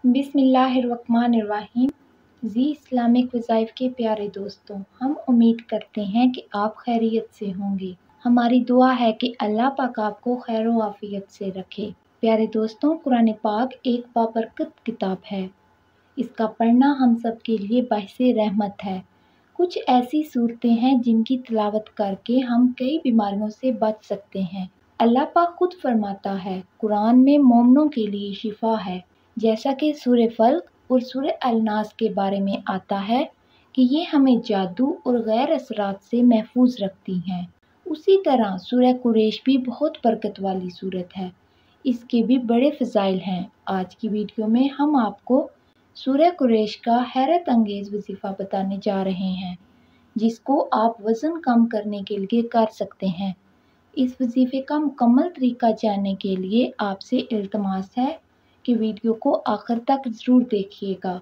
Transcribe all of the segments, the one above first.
बिस्मिल्लाहिर्रहमानिर्रहीम। जी इस्लामिक वज़ाइफ के प्यारे दोस्तों, हम उम्मीद करते हैं कि आप खैरियत से होंगे। हमारी दुआ है कि अल्लाह पाक आपको खैर व आफियत से रखे। प्यारे दोस्तों, कुरान पाक एक बाबरकत किताब है। इसका पढ़ना हम सब के लिए बाइसे रहमत है। कुछ ऐसी सूरतें हैं जिनकी तिलावत करके हम कई बीमारियों से बच सकते हैं। अल्लाह पाक खुद फरमाता है, कुरान में मोमिनों के लिए शिफा है। जैसा कि सूरह फल्क और सूरह अल-नास के बारे में आता है कि ये हमें जादू और गैर असरात से महफूज रखती हैं। उसी तरह सूरह कुरैश भी बहुत बरकत वाली सूरत है। इसके भी बड़े फ़ज़ाइल हैं। आज की वीडियो में हम आपको सूरह कुरैश का हैरत अंगेज़ वजीफ़ा बताने जा रहे हैं, जिसको आप वज़न कम करने के लिए कर सकते हैं। इस वजीफ़े का मुकम्मल तरीका जानने के लिए आपसे इल्तमास है कि वीडियो को आखिर तक ज़रूर देखिएगा।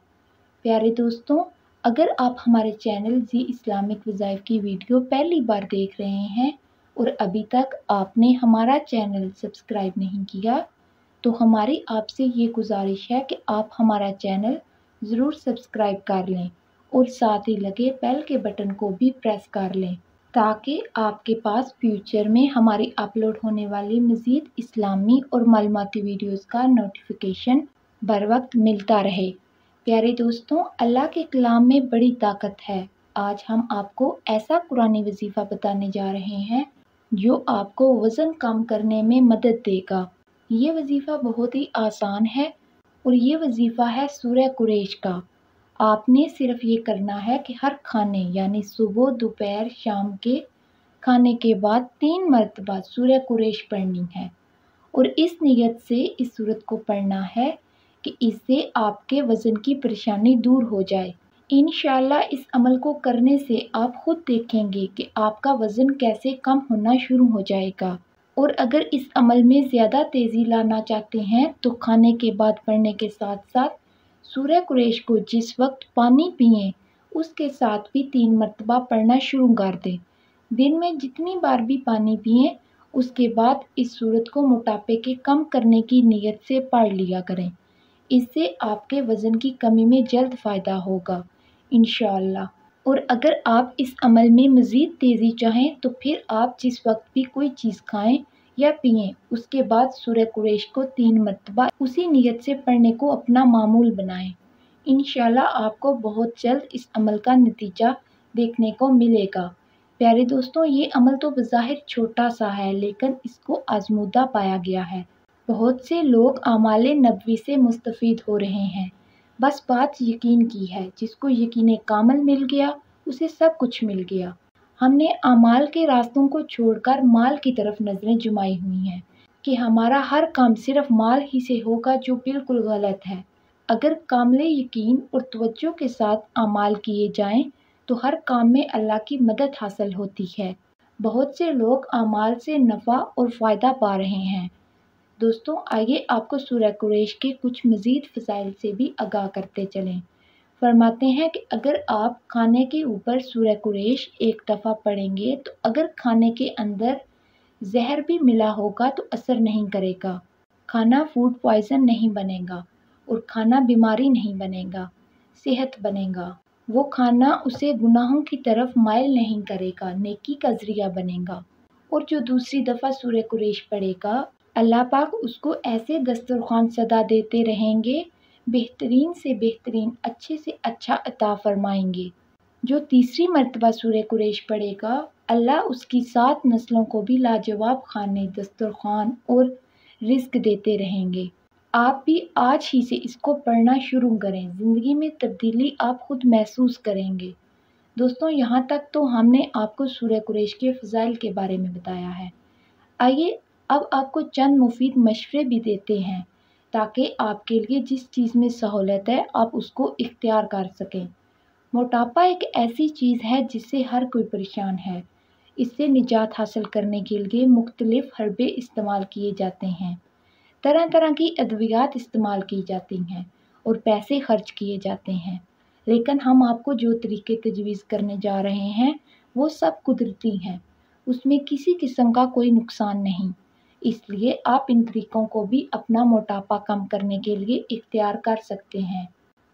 प्यारे दोस्तों, अगर आप हमारे चैनल जी इस्लामिक वज़ाइफ की वीडियो पहली बार देख रहे हैं और अभी तक आपने हमारा चैनल सब्सक्राइब नहीं किया, तो हमारी आपसे ये गुजारिश है कि आप हमारा चैनल ज़रूर सब्सक्राइब कर लें और साथ ही लगे बेल के बटन को भी प्रेस कर लें, ताकि आपके पास फ्यूचर में हमारी अपलोड होने वाली मज़ीद इस्लामी और मालूमाती वीडियोस का नोटिफिकेशन बर वक्त मिलता रहे। प्यारे दोस्तों, अल्लाह के कलाम में बड़ी ताकत है। आज हम आपको ऐसा कुरानी वजीफ़ा बताने जा रहे हैं जो आपको वज़न कम करने में मदद देगा। ये वजीफ़ा बहुत ही आसान है और ये वजीफ़ा है सूरह कुरैश का। आपने सिर्फ ये करना है कि हर खाने यानी सुबह, दोपहर, शाम के खाने के बाद 3 मरतबा सूरह कुरैश पढ़नी है और इस नीयत से इस सूरत को पढ़ना है कि इससे आपके वज़न की परेशानी दूर हो जाए। इंशाअल्लाह इस अमल को करने से आप खुद देखेंगे कि आपका वज़न कैसे कम होना शुरू हो जाएगा। और अगर इस अमल में ज़्यादा तेज़ी लाना चाहते हैं तो खाने के बाद पढ़ने के साथ साथ सूरह कुरैश को जिस वक्त पानी पिएं उसके साथ भी 3 मरतबा पढ़ना शुरू कर दें। दिन में जितनी बार भी पानी पिएं उसके बाद इस सूरत को मोटापे के कम करने की नीयत से पढ़ लिया करें। इससे आपके वज़न की कमी में जल्द फ़ायदा होगा इंशाअल्लाह। और अगर आप इस अमल में मज़ीद तेज़ी चाहें तो फिर आप जिस वक्त भी कोई चीज़ खाएं या पिएं उसके बाद सूरह कुरैश को 3 मरतबा उसी नीयत से पढ़ने को अपना मामूल बनाएं। इंशाअल्लाह आपको बहुत जल्द इस अमल का नतीजा देखने को मिलेगा। प्यारे दोस्तों, ये अमल तो बज़ाहिर छोटा सा है, लेकिन इसको आज़मूदा पाया गया है। बहुत से लोग आमाले नबवी से मुस्तफ़ीद हो रहे हैं। बस बात यकीन की है। जिसको यकीन कामिल मिल गया उसे सब कुछ मिल गया। हमने आमाल के रास्तों को छोड़कर माल की तरफ नज़रें जुमाई हुई हैं कि हमारा हर काम सिर्फ माल ही से होगा, जो बिल्कुल गलत है। अगर कामिल यकीन और तवज्जो के साथ आमाल किए जाएं तो हर काम में अल्लाह की मदद हासिल होती है। बहुत से लोग आमाल से नफ़ा और फ़ायदा पा रहे हैं। दोस्तों, आइए आपको सूरह कुरैश के कुछ मज़ीद फ़ज़ाइल से भी आगाह करते चलें। फरमाते हैं कि अगर आप खाने के ऊपर सूरह कुरैश एक दफ़ा पढ़ेंगे तो अगर खाने के अंदर जहर भी मिला होगा तो असर नहीं करेगा। खाना फूड पॉइज़न नहीं बनेगा और खाना बीमारी नहीं बनेगा, सेहत बनेगा। वो खाना उसे गुनाहों की तरफ माइल नहीं करेगा, नेकी का ज़रिया बनेगा। और जो दूसरी दफ़ा सूरह कुरैश पढ़ेगा, अल्लाह पाक उसको ऐसे दस्तरख़्वान सदा देते रहेंगे, बेहतरीन से बेहतरीन, अच्छे से अच्छा अता फरमाएंगे। जो तीसरी मरतबा सूरह कुरैश पढ़ेगा, अल्लाह उसकी 7 नस्लों को भी लाजवाब खाने, दस्तरख़्वान और रिज़्क देते रहेंगे। आप भी आज ही से इसको पढ़ना शुरू करें। ज़िंदगी में तब्दीली आप खुद महसूस करेंगे। दोस्तों, यहाँ तक तो हमने आपको सूरह कुरैश के फ़ज़ाइल के बारे में बताया है। आइए अब आपको चंद मुफीद मशवरे भी देते हैं ताकि आपके लिए जिस चीज़ में सहूलत है आप उसको इख्तियार कर सकें। मोटापा एक ऐसी चीज़ है जिससे हर कोई परेशान है। इससे निजात हासिल करने के लिए मुख्तलिफ हर्बे इस्तेमाल किए जाते हैं, तरह तरह की अद्वियात इस्तेमाल की जाती हैं और पैसे खर्च किए जाते हैं, लेकिन हम आपको जो तरीके तजवीज़ करने जा रहे हैं वो सब कुदरती हैं। उसमें किसी किस्म का कोई नुकसान नहीं। اس لیے آپ ان طریقوں کو بھی اپنا موٹاپا کم کرنے کے لیے اختیار کر سکتے ہیں۔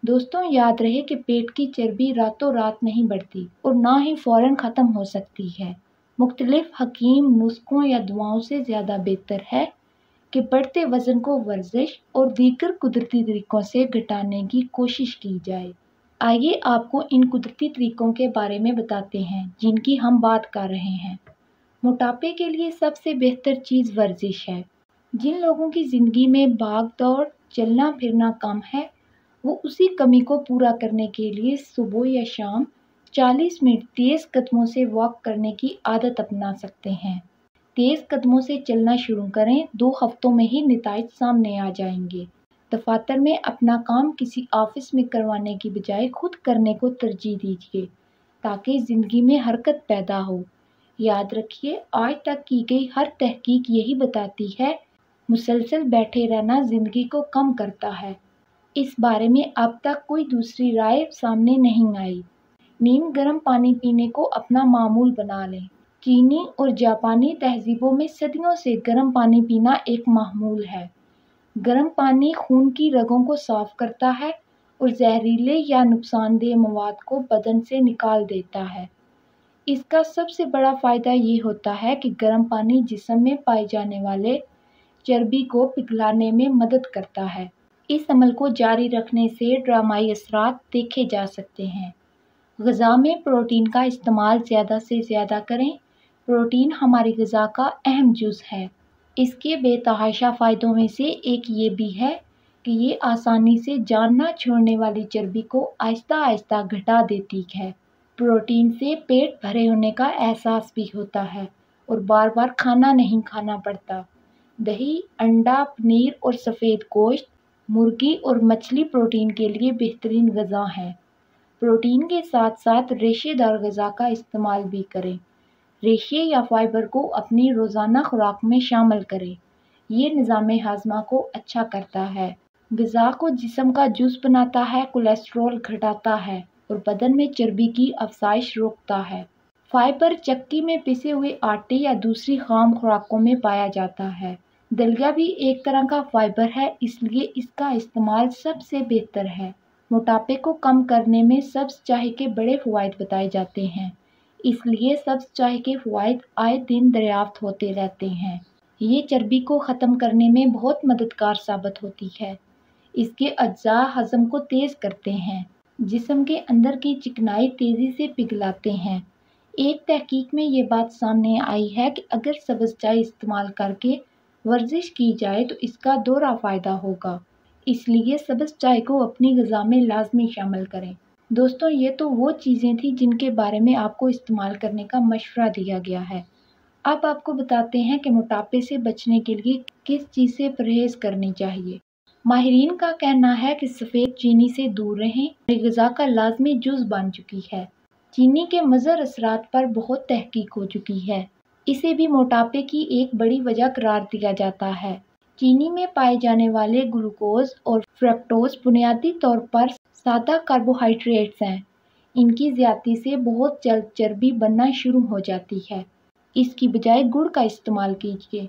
دوستوں یاد رہے کہ پیٹ کی چربی راتوں رات نہیں بڑھتی اور نہ ہی فوراً ختم ہو سکتی ہے۔ مختلف حکیم نسخوں یا دواؤں سے زیادہ بہتر ہے کہ بڑھتے وزن کو ورزش اور دیگر قدرتی طریقوں سے گھٹانے کی کوشش کی جائے۔ آئیے آپ کو ان قدرتی طریقوں کے بارے میں بتاتے ہیں جن کی ہم بات کر رہے ہیں۔ موٹاپے کے لیے سب سے بہتر چیز ورزش ہے۔ جن لوگوں کی زندگی میں بھاگ دوڑ، چلنا پھرنا کم ہے، وہ اسی کمی کو پورا کرنے کے لیے صبح یا شام 40 منٹ تیز قدموں سے واک کرنے کی عادت اپنا سکتے ہیں۔ تیز قدموں سے چلنا شروع کریں، 2 ہفتوں میں ہی نتائج سامنے آ جائیں گے۔ دفاتر میں اپنا کام کسی آفس میں کروانے کی بجائے خود کرنے کو ترجیح دیجیے تاکہ زندگی میں حرکت پیدا ہو۔ یاد رکھیے، آج تک کی گئی ہر تحقیق یہی بتاتی ہے، مسلسل بیٹھے رہنا زندگی کو کم کرتا ہے۔ اس بارے میں اب تک کوئی دوسری رائے سامنے نہیں آئی۔ نیم گرم پانی پینے کو اپنا معمول بنا لیں۔ چینی اور جاپانی تہذیبوں میں صدیوں سے گرم پانی پینا ایک معمول ہے۔ گرم پانی خون کی رگوں کو صاف کرتا ہے اور زہریلے یا نقصان دہ مواد کو بدن سے نکال دیتا ہے۔ اس کا سب سے بڑا فائدہ یہ ہوتا ہے کہ گرم پانی جسم میں پائے جانے والے چربی کو پگھلانے میں مدد کرتا ہے۔ اس عمل کو جاری رکھنے سے ڈرامائی اثرات دیکھے جا سکتے ہیں۔ غذا میں پروٹین کا استعمال زیادہ سے زیادہ کریں۔ پروٹین ہماری غذا کا اہم جز ہے۔ اس کے بے تحاشا فائدوں میں سے ایک یہ بھی ہے کہ یہ آسانی سے جان نہ چھوڑنے والی چربی کو آہستہ آہستہ گھٹا دیتی ہے۔ پروٹین سے پیٹ بھرے ہونے کا احساس بھی ہوتا ہے اور بار بار کھانا نہیں کھانا پڑتا۔ دہی، انڈا، پنیر اور سفید گوشت، مرغی اور مچھلی پروٹین کے لیے بہترین غذا ہیں۔ پروٹین کے ساتھ ساتھ ریشے دار غذا کا استعمال بھی کریں۔ ریشے یا فائبر کو اپنی روزانہ خوراک میں شامل کریں۔ یہ نظام ہاضمہ کو اچھا کرتا ہے، غذا کو جسم کا جزو بناتا ہے، کولیسٹرول گھٹاتا ہے اور بدن میں چربی کی افزائش روکتا ہے۔ فائبر چکی میں پسے ہوئے آٹے یا دوسری خام خوراکوں میں پایا جاتا ہے۔ دلیا بھی ایک طرح کا فائبر ہے، اس لیے اس کا استعمال سب سے بہتر ہے۔ موٹاپے کو کم کرنے میں سبز چائے کے بڑے فوائد بتائے جاتے ہیں، اس لیے سبز چائے کے فوائد آئے دن دریافت ہوتے رہتے ہیں۔ یہ چربی کو ختم کرنے میں بہت مددگار ثابت ہوتی ہے۔ اس کے اجزاء ہضم کو تیز کرتے ہیں، جسم کے اندر کی چکنائی تیزی سے پگھلاتے ہیں۔ ایک تحقیق میں یہ بات سامنے آئی ہے کہ اگر سبز چائے استعمال کر کے ورزش کی جائے تو اس کا دوہرا فائدہ ہوگا۔ اس لیے سبز چائے کو اپنی غذا میں لازمی شامل کریں۔ دوستوں یہ تو وہ چیزیں تھیں جن کے بارے میں آپ کو استعمال کرنے کا مشورہ دیا گیا ہے۔ اب آپ کو بتاتے ہیں کہ موٹاپے سے بچنے کے لیے کس چیز سے پرہیز کرنی چاہیے۔ ماہرین کا کہنا ہے کہ سفید چینی سے دور رہیں، یہ غذا کا لازمی جز بن چکی ہے۔ چینی کے مضر اثرات پر بہت تحقیق ہو چکی ہے۔ اسے بھی موٹاپے کی ایک بڑی وجہ قرار دیا جاتا ہے۔ چینی میں پائے جانے والے گلوکوز اور فرکٹوز بنیادی طور پر سادہ کاربوہائیڈریٹس ہیں۔ ان کی زیادتی سے بہت جلد چربی بننا شروع ہو جاتی ہے۔ اس کی بجائے گڑ کا استعمال کیجیے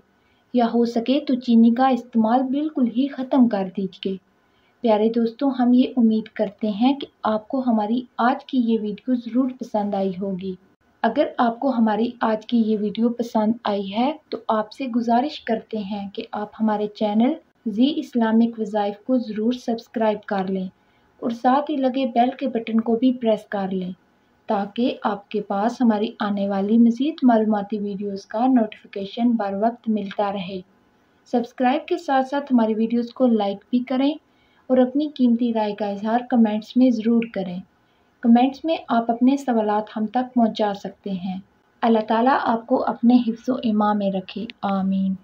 یا ہو سکے تو چینی کا استعمال بالکل ہی ختم کر دیجیے۔ پیارے دوستوں، ہم یہ امید کرتے ہیں کہ آپ کو ہماری آج کی یہ ویڈیو ضرور پسند آئی ہوگی۔ اگر آپ کو ہماری آج کی یہ ویڈیو پسند آئی ہے تو آپ سے گزارش کرتے ہیں کہ آپ ہمارے چینل زی اسلامک وظائف کو ضرور سبسکرائب کر لیں اور ساتھ ہی لگے بیل کے بٹن کو بھی پریس کر لیں تاکہ آپ کے پاس ہماری آنے والی مزید معلوماتی ویڈیوز کا نوٹیفیکیشن بر وقت ملتا رہے۔ سبسکرائب کے ساتھ ساتھ ہماری ویڈیوز کو لائک بھی کریں اور اپنی قیمتی رائے کا اظہار کمنٹس میں ضرور کریں۔ کمنٹس میں آپ اپنے سوالات ہم تک پہنچا سکتے ہیں۔ اللہ تعالیٰ آپ کو اپنے حفظ و ایمان میں رکھے، آمین۔